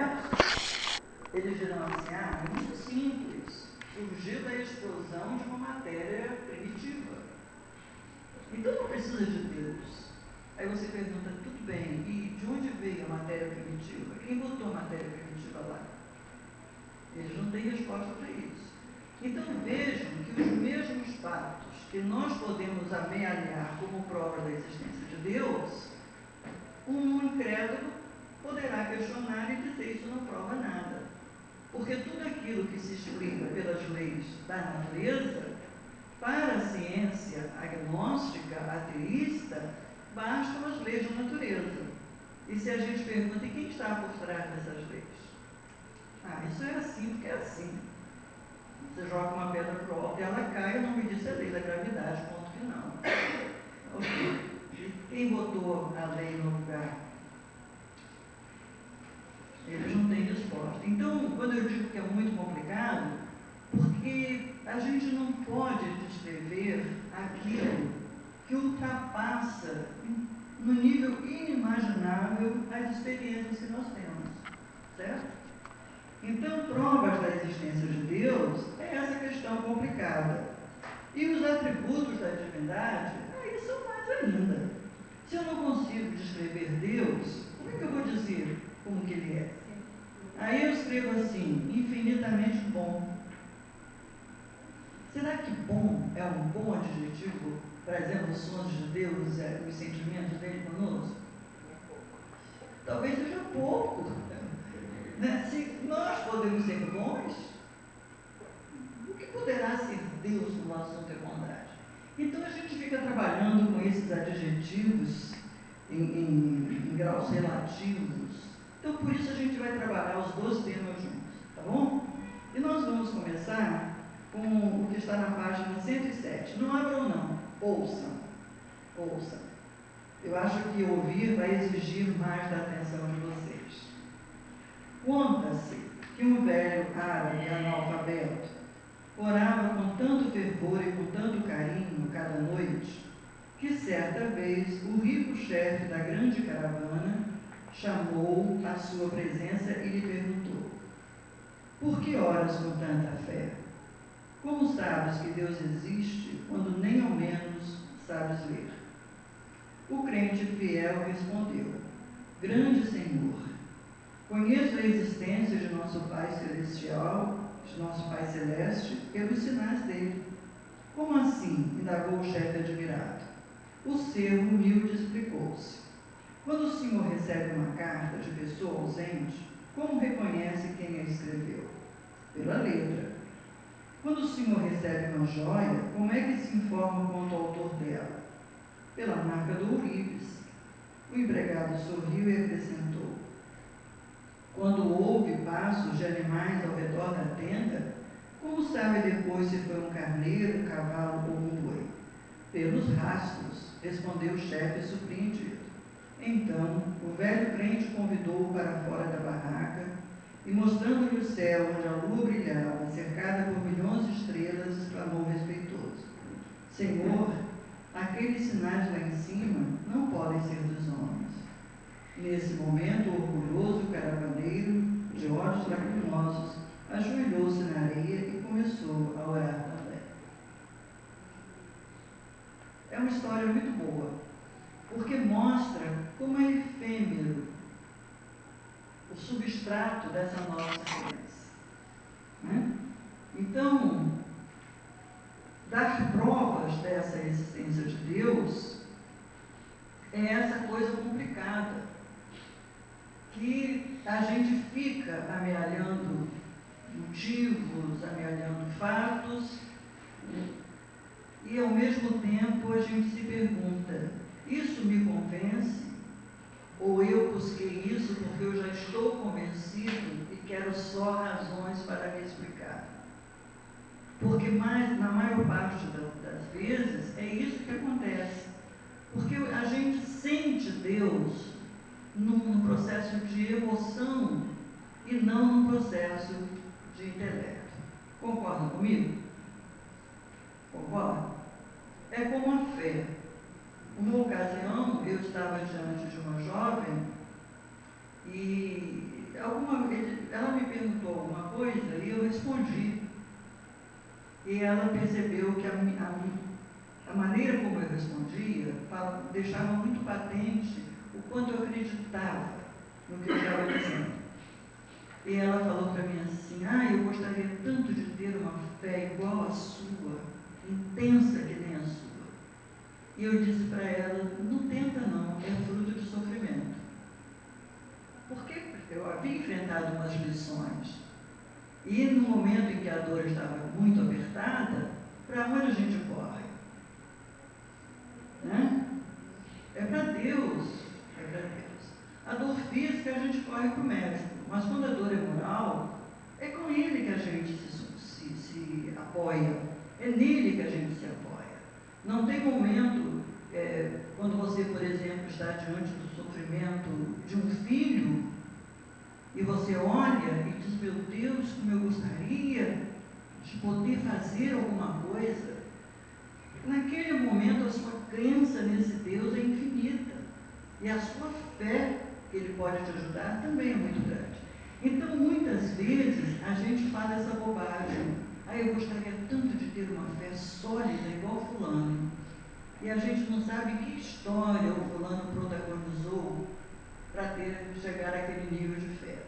certo? Eles dirão assim, é muito simples, surgiu da explosão de uma matéria primitiva. Então não precisa de Deus. Aí você pergunta, tudo bem, e de onde veio a matéria primitiva? Quem botou a matéria primitiva lá? Eles não têm resposta para isso. Então vejam que os mesmos fatos que nós podemos amealhar como prova da existência de Deus, um incrédulo poderá questionar e dizer isso não prova nada. Porque tudo aquilo que se explica pelas leis da natureza, para a ciência agnóstica, ateísta, bastam as leis da natureza. E se a gente pergunta, e quem está por trás dessas leis? Isso é assim porque é assim. Você joga uma pedra para o alto e ela cai, o nome disso é lei da gravidade, ponto final. Ok. E quem botou a lei no lugar? Eles não têm resposta. Então, quando eu digo que é muito complicado, porque a gente não pode descrever aquilo que ultrapassa no nível inimaginável as experiências que nós temos, certo? Então, provas da existência de Deus é essa questão complicada. E os atributos da divindade, aí são mais ainda. Se eu não consigo descrever Deus, como é que eu vou dizer como que Ele é? Aí eu escrevo assim, infinitamente bom. Será que bom é um bom adjetivo para as emoções de Deus, os sentimentos dele conosco? Talvez seja pouco. Né? Se nós podemos ser bons, o que poderá ser Deus no assunto é bondade? Então a gente fica trabalhando com esses adjetivos em graus relativos. Então por isso a gente vai trabalhar os dois temas juntos, tá bom? E nós vamos começar com o que está na página 107. Não abram não, ouçam, ouçam. Eu acho que ouvir vai exigir mais da atenção de vocês. Conta-se que um velho árabe analfabeto orava com tanto fervor e com tanto carinho cada noite, que certa vez o rico chefe da grande caravana chamou à sua presença e lhe perguntou: por que oras com tanta fé? Como sabes que Deus existe quando nem ao menos sabes ler? O crente fiel respondeu: grande Senhor, conheço a existência de nosso Pai Celestial, de nosso Pai Celeste, pelos sinais dele. Como assim? Indagou o chefe admirado. O servo humilde explicou-se. Quando o senhor recebe uma carta de pessoa ausente, como reconhece quem a escreveu? Pela letra. Quando o senhor recebe uma joia, como é que se informa quanto ao autor dela? Pela marca do ourives. O empregado sorriu e acrescentou: quando houve passos de animais ao redor da tenda, como sabe depois se foi um carneiro, um cavalo ou um boi? Pelos rastros, respondeu o chefe surpreendido. Então, o velho crente convidou-o para fora da barraca e, mostrando-lhe o céu onde a lua brilhava, cercada por milhões de estrelas, exclamou respeitoso: Senhor, aqueles sinais lá em cima não podem ser dos homens. Nesse momento, orgulhoso, o caravaneiro, de olhos lacrimosos, ajoelhou-se na areia e começou a orar também. É uma história muito boa, porque mostra como é efêmero o substrato dessa nossa crença. Né? Então, dar provas dessa existência de Deus é essa coisa complicada, que a gente fica amealhando motivos, amealhando fatos, e ao mesmo tempo a gente se pergunta, isso me convence? Ou eu busquei isso porque eu já estou convencido e quero só razões para me explicar? Porque na maior parte das vezes é isso que acontece. Porque a gente sente Deus num processo de emoção e não num processo de intelecto. Concordam comigo? Concordam? É como a fé. Uma ocasião, eu estava diante de uma jovem e ela me perguntou alguma coisa e eu respondi. E ela percebeu que a maneira como eu respondia deixava muito patente o quanto eu acreditava no que eu estava dizendo. E ela falou para mim assim: eu gostaria tanto de ter uma fé igual à sua, intensa que nem a sua. E eu disse para ela: não tenta não, é fruto de sofrimento. Porque eu havia enfrentado umas lições. E no momento em que a dor estava muito apertada, para onde a gente corre? Né? É para Deus. É para Deus. A dor física a gente corre para o médico, mas quando a dor é moral, é com ele que a gente se apoia. É nele que a gente se apoia. Não tem momento, quando você, por exemplo, está diante do sofrimento de um filho, e você olha e diz: meu Deus, como eu gostaria de poder fazer alguma coisa. Naquele momento, a sua crença nesse Deus é infinita. E a sua fé, que Ele pode te ajudar, também é muito grande. Então, muitas vezes, a gente fala essa bobagem. Eu gostaria tanto de ter uma fé sólida, igual fulano. E a gente não sabe que história o fulano protagonizou para chegar àquele nível de fé.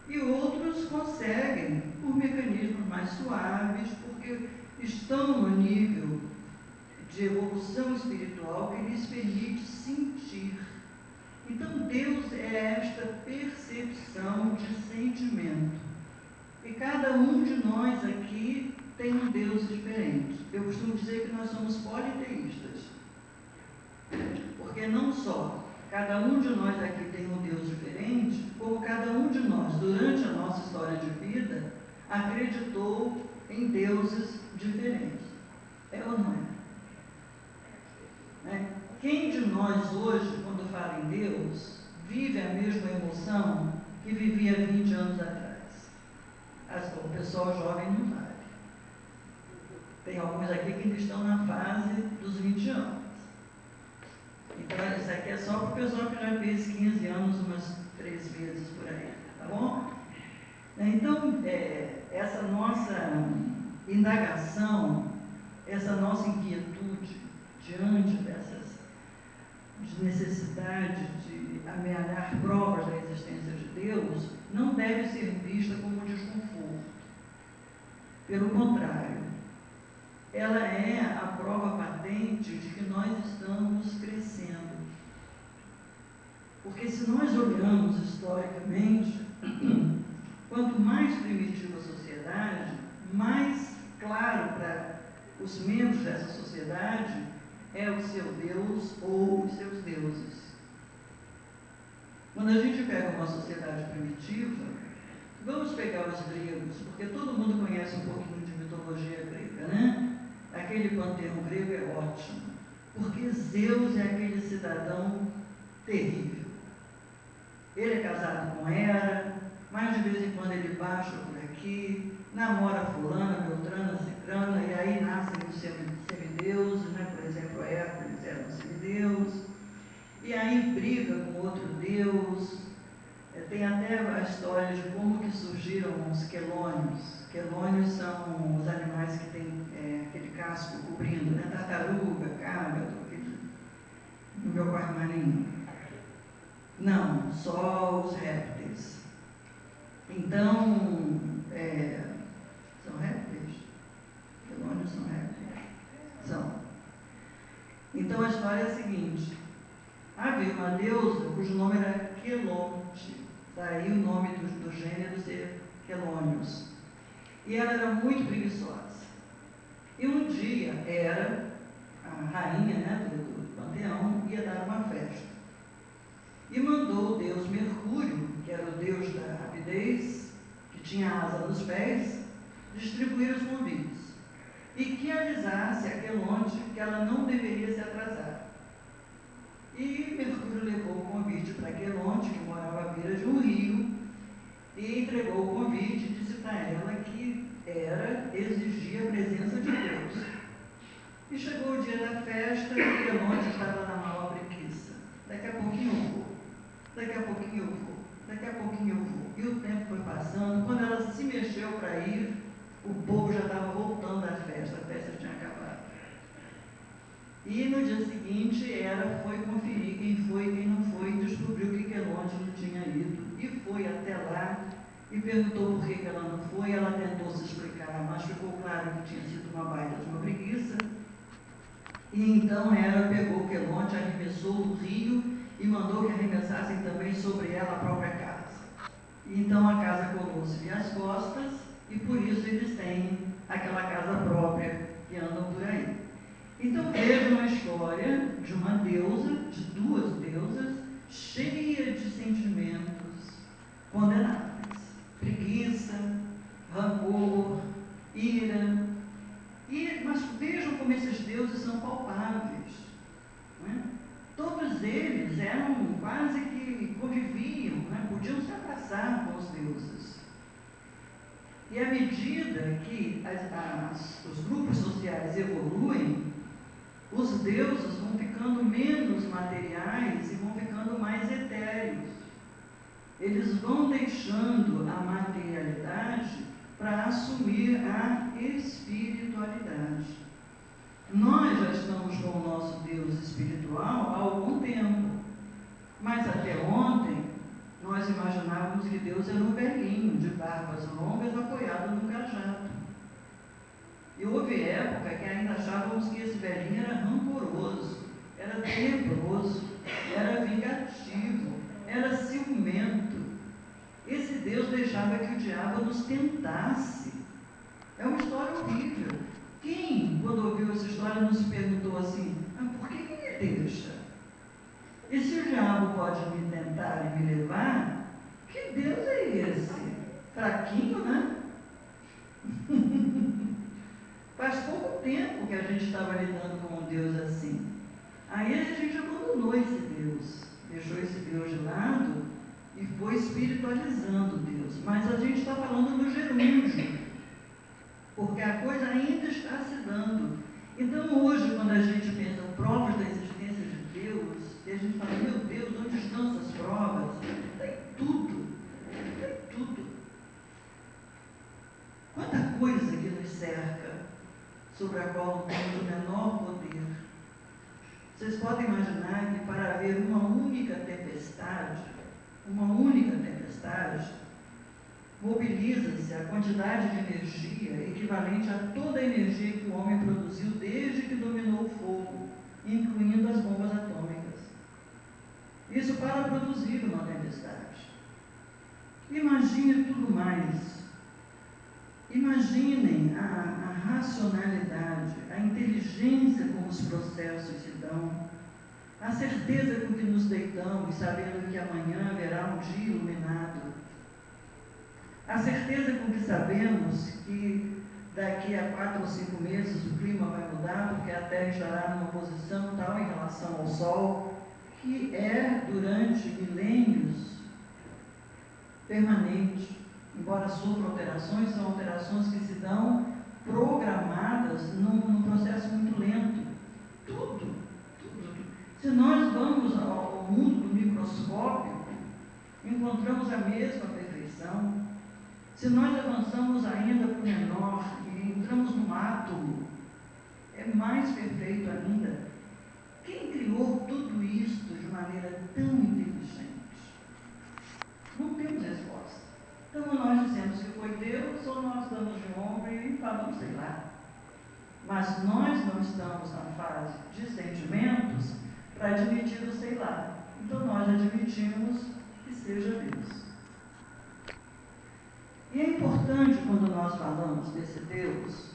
E outros conseguem, por mecanismos mais suaves, porque estão no nível de evolução espiritual que lhes permite sentir. Então, Deus é esta percepção de sentimento. E cada um de nós aqui tem um Deus diferente. Eu costumo dizer que nós somos politeístas. Porque não só cada um de nós aqui tem um Deus diferente, como cada um de nós, durante a nossa história de vida, acreditou em deuses diferentes. É ou não é? Quem de nós hoje, quando fala em Deus, vive a mesma emoção que vivia 20 anos atrás? O pessoal jovem não vale. Tem alguns aqui que ainda estão na fase dos 20 anos. Então, isso aqui é só para o pessoal que já fez 15 anos umas 3 vezes por aí, tá bom? Então, essa nossa indagação, essa nossa inquietude diante dessas necessidades de amealhar provas da existência de Deus, não deve ser vista como desconforto. Pelo contrário, ela é a prova patente de que nós estamos crescendo. Porque se nós olhamos historicamente, quanto mais primitiva a sociedade, mais claro para os membros dessa sociedade é o seu Deus ou os seus deuses. Quando a gente pega uma sociedade primitiva, vamos pegar os gregos, porque todo mundo conhece um pouquinho de mitologia grega, né? Aquele panteão grego é ótimo, porque Zeus é aquele cidadão terrível. Ele é casado com Hera, mas de vez em quando ele baixa por aqui, namora fulana, beltrana, cicrana, e aí nascem os semideuses, né? Por exemplo, Hércules era um semideus, e aí briga com outro deus. Tem até a história de como que surgiram os quelônios. Quelônios são os animais que têm aquele casco cobrindo, né? Tartaruga, cágado, no meu quarto mais nenhum. Não, só os répteis. Então, são répteis? Quelônios são répteis? São. Então a história é a seguinte: havia uma deusa cujo nome era Quelonte, daí o nome do gênero ser Quelônios. E ela era muito preguiçosa. E um dia a rainha, né, do panteão, ia dar uma festa. E mandou o deus Mercúrio, que era o deus da rapidez, que tinha asa nos pés, distribuir os convites. E que avisasse a Quelonte que ela não deveria se atrasar. E Mercúrio levou o convite para Quelonte, que morava à beira de um rio, e entregou o convite e disse para ela que exigia a presença de Deus. E chegou o dia da festa e Quelonte estava na maior preguiça. Daqui a pouquinho eu vou, daqui a pouquinho eu vou, daqui a pouquinho eu vou. E o tempo foi passando, quando ela se mexeu para ir, o povo já estava voltando da festa, a festa tinha acabado. E no dia seguinte ela foi conferir quem foi e quem não foi, e descobriu que Quelonte não tinha ido. E foi até lá e perguntou por que ela não foi. Ela tentou se explicar, mas ficou claro que tinha sido uma baita de uma preguiça. E então ela pegou Quelonte, arremessou no rio e mandou que arremessassem também sobre ela a própria casa. E então a casa colou-se-lhe às costas e por isso eles têm aquela casa própria que andam por aí. Então veja uma história de uma deusa, de duas deusas, cheia de sentimentos condenáveis. Preguiça, rancor, ira. Mas vejam como esses deuses são palpáveis. Não é? Todos eles eram quase que conviviam, né? Podiam se abraçar com os deuses. E à medida que os grupos sociais evoluem, os deuses vão ficando menos materiais e vão ficando mais etéreos. Eles vão deixando a materialidade para assumir a espiritualidade. Nós já estamos com o nosso Deus espiritual há algum tempo, mas até ontem nós imaginávamos que Deus era um velhinho de barbas longas apoiado no cajado. E houve época que ainda achávamos que esse velhinho era rancoroso, era tenebroso, era vingativo, era ciumento. Esse Deus deixava que o diabo nos tentasse. É uma história horrível. Quem, quando ouviu essa história, não se perguntou assim, por que ele deixa? E se o diabo pode me tentar e me levar, que Deus é esse? Fraquinho, né? Faz pouco tempo que a gente estava lidando com um Deus assim. Aí a gente abandonou esse Deus, deixou esse Deus de lado e foi espiritualizando Deus. Mas a gente está falando do gerúndio, porque a coisa ainda está se dando. Então hoje, quando a gente pensa em provas da existência de Deus, e a gente fala, meu Deus, onde estão essas provas? Tem tudo, tem tudo. Quanta coisa que nos cerca, sobre a qual não temos o menor poder. Vocês podem imaginar que para haver uma única tempestade, mobiliza-se a quantidade de energia equivalente a toda a energia que o homem produziu desde que dominou o fogo, incluindo as bombas atômicas. Isso para produzir uma tempestade. Imagine tudo mais. Imaginem a racionalidade, a inteligência como os processos se dão, a certeza com que nos deitamos, sabendo que amanhã haverá um dia iluminado, a certeza com que sabemos que daqui a 4 ou 5 meses o clima vai mudar, porque a Terra estará numa posição tal em relação ao Sol, que é durante milênios permanente. Embora sofram alterações, são alterações que se dão programadas num processo muito lento. Tudo. Se nós vamos ao mundo do microscópio, encontramos a mesma perfeição. Se nós avançamos ainda para o menor e entramos no átomo, é mais perfeito ainda. Quem criou tudo isso de maneira tão inteligente? Não temos resposta. Então nós dizemos que foi Deus, ou nós damos de ombro e falamos, sei lá. Mas nós não estamos na fase de sentimentos para admitir o sei lá. Então nós admitimos que seja Deus. E é importante, quando nós falamos desse Deus,